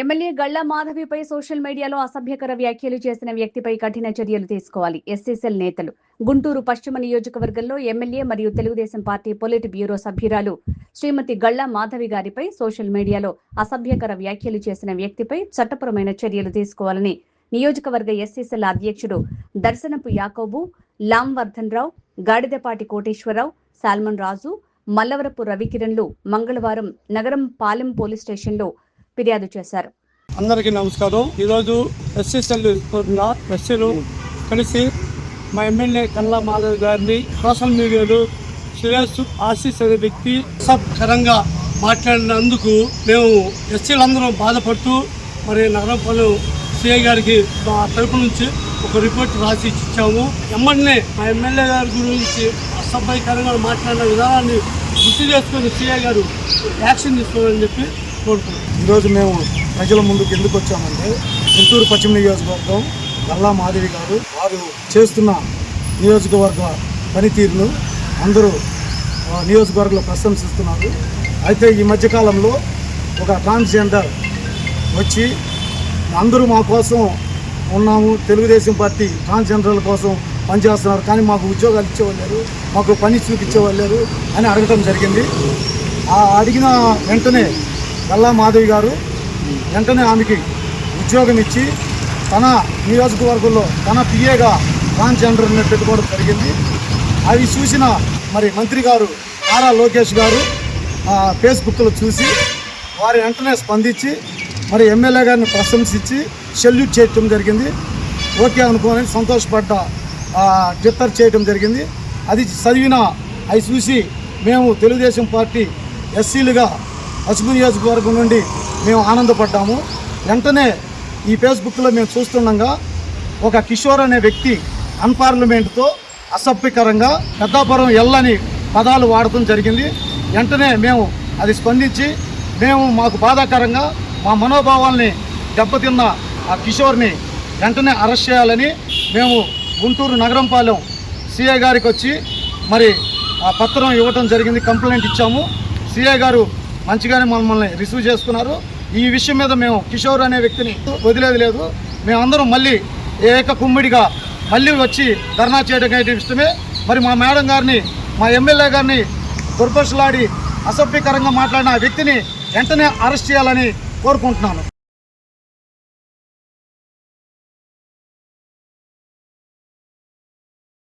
MLA Galla మాధవిపై social మీడియాలో అసభ్యకర వ్యాఖ్యలు చేసిన వ్యక్తిపై కఠిన చర్యలు తీసుకోవాలి. ఎస్సీసెల్ నేతలు గుంటూరు పశ్చిమ నియోజకవర్గంలో ఎమ్మెల్యే మరియు తెలుగుదేశం పార్టీ పొలిట్ బ్యూరో సభ్యురాలు శ్రీమతి గళ్ల మాధవి గారిపై సోషల్ మీడియాలో అసభ్యకర వ్యాఖ్యలు చేసిన వ్యక్తిపై చట్టపరమైన చర్యలు తీసుకోవాలని నియోజకవర్గ ఎస్సీసెల్ అధ్యక్షుడు దర్శనపు యాకోబు, లాంవర్ధన్ రావు, గాడిదపాటి కోటేశ్వరరావు, సాల్మన్ రాజు, మల్లవరపు రవికిరణ్లు మంగళవారం నగరం పాలెం పోలీస్ స్టేషన్లో ఫిర్యాదు చేశారు. అందరికీ నమస్కారం. ఈరోజు ఎస్సీసెల్ ఎస్సీలు కలిసి మా ఎమ్మెల్యే గళ్ల మాధవి గారిని సోషల్ మీడియాలో శ్రేయస్సు ఆశీస్ అనే వ్యక్తి అసభ్యకరంగా మాట్లాడినందుకు మేము ఎస్సీలందరం బాధపడుతూ మరి నగరంపాలెం సిఐ గారికి మా తరపు నుంచి ఒక రిపోర్ట్ రాసి ఇచ్చాము. ఎమ్మెల్యే మా ఎమ్మెల్యే గారి గురించి అసభ్యకరంగా మాట్లాడిన విధానాన్ని గుర్తు చేసుకుని సిఐ గారు యాక్షన్ తీసుకోవాలని చెప్పి కోరుతున్నాం. ఈరోజు మేము ప్రజల ముందుకు ఎందుకు వచ్చామంటే గుంటూరు పశ్చిమ నియోజకవర్గం గళ్ల మాధవి గారు వారు చేస్తున్న నియోజకవర్గ పనితీరును అందరూ నియోజకవర్గంలో ప్రశంసిస్తున్నారు. అయితే ఈ మధ్యకాలంలో ఒక ట్రాన్స్జెండర్ వచ్చి అందరూ మా కోసం ఉన్నాము, తెలుగుదేశం పార్టీ ట్రాన్స్జెండర్ల కోసం పనిచేస్తున్నారు, కానీ మాకు ఉద్యోగాలు ఇచ్చేవాళ్ళు, మాకు పని చూపించేవాళ్ళు అని అడగటం జరిగింది. ఆ అడిగిన వెంటనే గళ్ల మాధవి గారు వెంటనే ఆమెకి ఉద్యోగం ఇచ్చి తన నియోజకవర్గంలో తన పిఏగా ట్రాన్స్జెండర్ని పెట్టుకోవడం జరిగింది. అవి చూసిన మరి మంత్రి గారు నారా లోకేష్ గారు ఫేస్బుక్లో చూసి వారి వెంటనే స్పందించి మరి ఎమ్మెల్యే గారిని ప్రశంసించి సెల్యూట్ చేయటం జరిగింది. ఓకే అనుకోని సంతోషపడ్డ ట్విట్టర్ చేయటం జరిగింది. అది చదివిన అవి చూసి మేము తెలుగుదేశం పార్టీ ఎస్సీలుగా పశ్చిమ నియోజకవర్గం నుండి మేము ఆనందపడ్డాము. వెంటనే ఈ ఫేస్బుక్లో మేము చూస్తుండగా ఒక కిషోర్ అనే వ్యక్తి అన్పార్లమెంట్తో అసభ్యకరంగా పెద్దాపురం ఎల్లని పదాలు వాడటం జరిగింది. వెంటనే మేము అది స్పందించి మాకు బాధాకరంగా మా మనోభావాల్ని దెబ్బతిన్న ఆ కిషోర్ని వెంటనే అరెస్ట్ చేయాలని మేము గుంటూరు నగరంపాలెం సిఐ గారికి వచ్చి మరి ఆ పత్రం ఇవ్వటం జరిగింది. కంప్లైంట్ ఇచ్చాము. సిఐ గారు మంచిగానే మమ్మల్ని రిసీవ్ చేసుకున్నారు. ఈ విషయం మీద మేము కిషోర్ అనే వ్యక్తిని వదిలేది లేదు. మేమందరం మళ్ళీ కుమ్మిడిగా మళ్ళీ వచ్చి ధర్నా చేయడం అయితే ఇష్టమే. మరి మా మేడం గారిని, మా ఎమ్మెల్యే గారిని దుర్భషలాడి అసభ్యకరంగా మాట్లాడిన ఆ వ్యక్తిని వెంటనే అరెస్ట్ చేయాలని కోరుకుంటున్నాను.